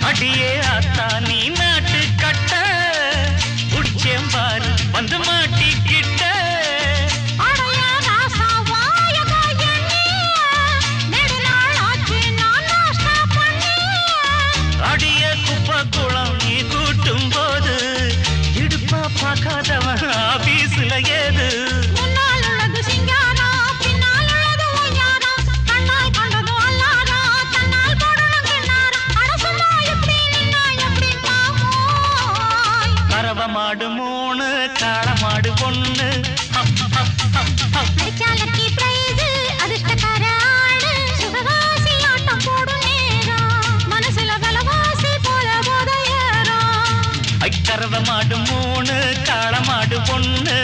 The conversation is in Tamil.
அடியே ஆத்தா நீ நாட்டு கட்ட உச்சேம்பாரு வந்து மாட்டிக்கிட்ட அடிய குப்பை குளம் நீ கூட்டும் போது இடுப்பா பார்க்காதவன் ஆபீஸ்ல ஏது மாடு மூணு காளமாடு பொண்ணு ஐக்கரவ மாடு மூணு காளமாடு பொண்ணு